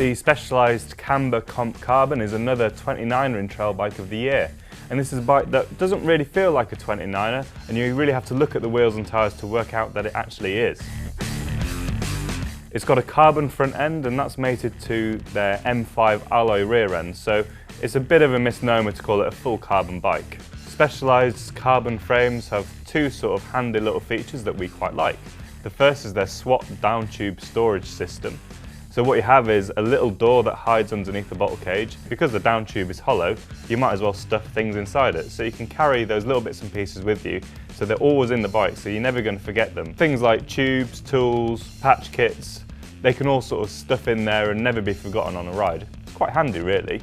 The Specialized Camber Comp Carbon is another 29er in trail bike of the year. And this is a bike that doesn't really feel like a 29er, and you really have to look at the wheels and tyres to work out that it actually is. It's got a carbon front end, and that's mated to their M5 alloy rear end, so it's a bit of a misnomer to call it a full carbon bike. Specialized carbon frames have two sort of handy little features that we quite like. The first is their SWAT down tube storage system. So what you have is a little door that hides underneath the bottle cage. Because the down tube is hollow, you might as well stuff things inside it. So you can carry those little bits and pieces with you, so they're always in the bike, so you're never going to forget them. Things like tubes, tools, patch kits, they can all sort of stuff in there and never be forgotten on a ride. It's quite handy really.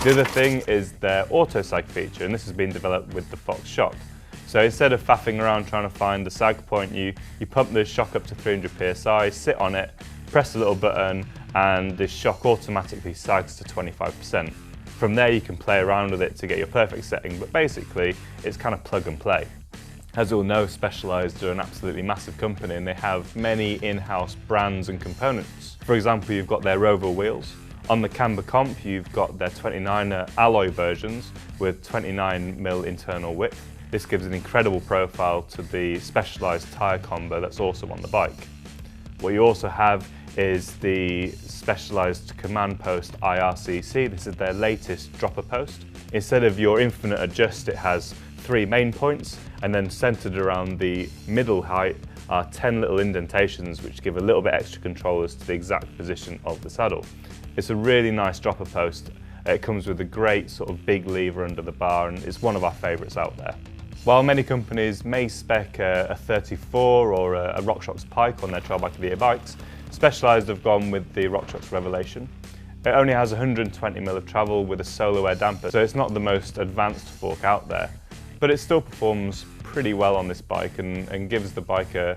The other thing is their auto sag feature, and this has been developed with the Fox shock. So instead of faffing around trying to find the sag point, you pump the shock up to 300 psi, sit on it, press the little button, and the shock automatically sags to 25%. From there you can play around with it to get your perfect setting, but basically it's kind of plug and play. As you all know, Specialized are an absolutely massive company, and they have many in-house brands and components. For example, you've got their Rover wheels. On the Camber Comp, you've got their 29er alloy versions with 29mm internal width. This gives an incredible profile to the Specialized tyre combo that's also on the bike. What you also have is the Specialized Command Post IRCC. This is their latest dropper post. Instead of your infinite adjust, it has 3 main points, and then centered around the middle height are 10 little indentations which give a little bit extra control as to the exact position of the saddle. It's a really nice dropper post. It comes with a great sort of big lever under the bar, and it's one of our favourites out there. While many companies may spec a 34 or a RockShox Pike on their trail bike of the year bikes, Specialized have gone with the RockShox Revelation. It only has 120mm of travel with a solo air damper, so it's not the most advanced fork out there, but it still performs pretty well on this bike and gives the bike a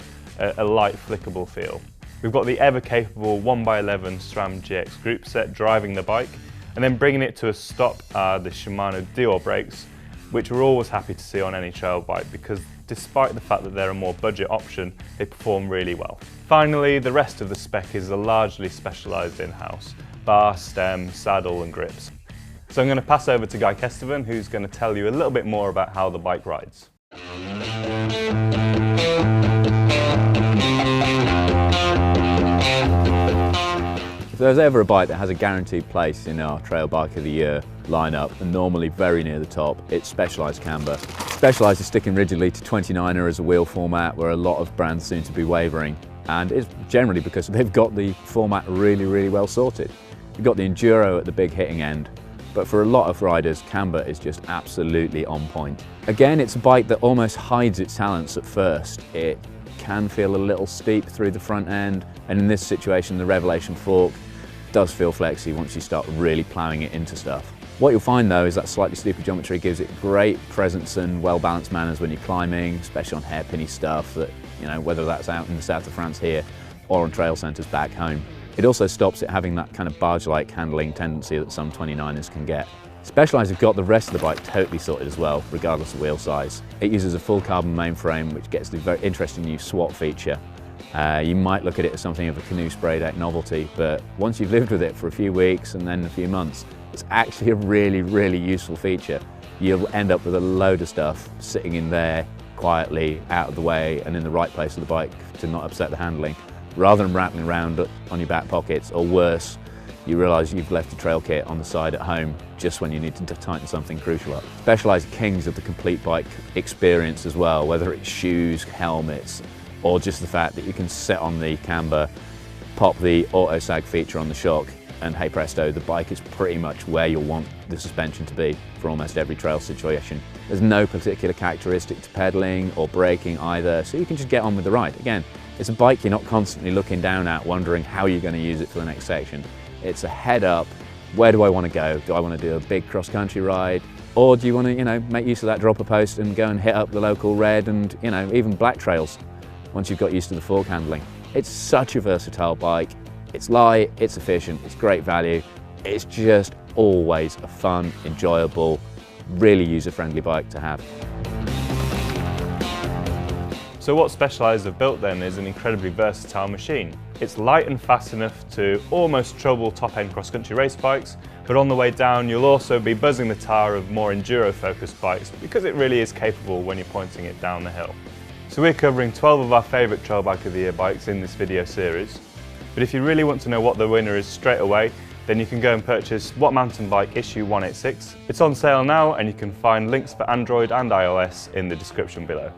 light flickable feel. We've got the ever-capable 1x11 SRAM GX group set driving the bike, and then bringing it to a stop are the Shimano Dior brakes, which we're always happy to see on any trail bike because despite the fact that they're a more budget option, they perform really well. Finally, the rest of the spec is a largely Specialized in-house: bar, stem, saddle and grips. So I'm going to pass over to Guy Kesteven, who's going to tell you a little bit more about how the bike rides. If there's ever a bike that has a guaranteed place in our Trail Bike of the Year lineup, and normally very near the top, it's Specialized Camber. Specialized is sticking rigidly to 29er as a wheel format, where a lot of brands seem to be wavering, and it's generally because they've got the format really well sorted. You've got the Enduro at the big hitting end, but for a lot of riders, Camber is just absolutely on point. Again, it's a bike that almost hides its talents at first. It can feel a little steep through the front end, and in this situation the Revelation fork does feel flexy once you start really ploughing it into stuff. What you'll find though is that slightly steeper geometry gives it great presence and well-balanced manners when you're climbing, especially on hairpinny stuff that, you know, whether that's out in the south of France here or on trail centres back home. It also stops it having that kind of barge-like handling tendency that some 29ers can get. Specialized have got the rest of the bike totally sorted as well, regardless of wheel size. It uses a full carbon mainframe, which gets the very interesting new SWAT feature. You might look at it as something of a canoe spray deck novelty, but once you've lived with it for a few weeks and then a few months, it's actually a really useful feature. You'll end up with a load of stuff sitting in there quietly, out of the way and in the right place of the bike to not upset the handling, rather than rattling around on your back pockets, or worse, you realise you've left the trail kit on the side at home just when you need to tighten something crucial up. Specialized kings of the complete bike experience as well, whether it's shoes, helmets, or just the fact that you can sit on the Camber, pop the auto sag feature on the shock, and hey presto, the bike is pretty much where you'll want the suspension to be for almost every trail situation. There's no particular characteristic to pedaling or braking either, so you can just get on with the ride. Again, it's a bike you're not constantly looking down at wondering how you're going to use it for the next section. It's a head up, where do I want to go? Do I want to do a big cross-country ride? Or do you want to, make use of that dropper post and go and hit up the local red and, even black trails once you've got used to the fork handling? It's such a versatile bike. It's light, it's efficient, it's great value. It's just always a fun, enjoyable, really user-friendly bike to have. So what Specialized have built then is an incredibly versatile machine. It's light and fast enough to almost trouble top-end cross-country race bikes, but on the way down you'll also be buzzing the tyre of more enduro-focused bikes because it really is capable when you're pointing it down the hill. So we're covering 12 of our favourite Trail Bike of the Year bikes in this video series. But if you really want to know what the winner is straight away, then you can go and purchase What Mountain Bike issue 186. It's on sale now and you can find links for Android and iOS in the description below.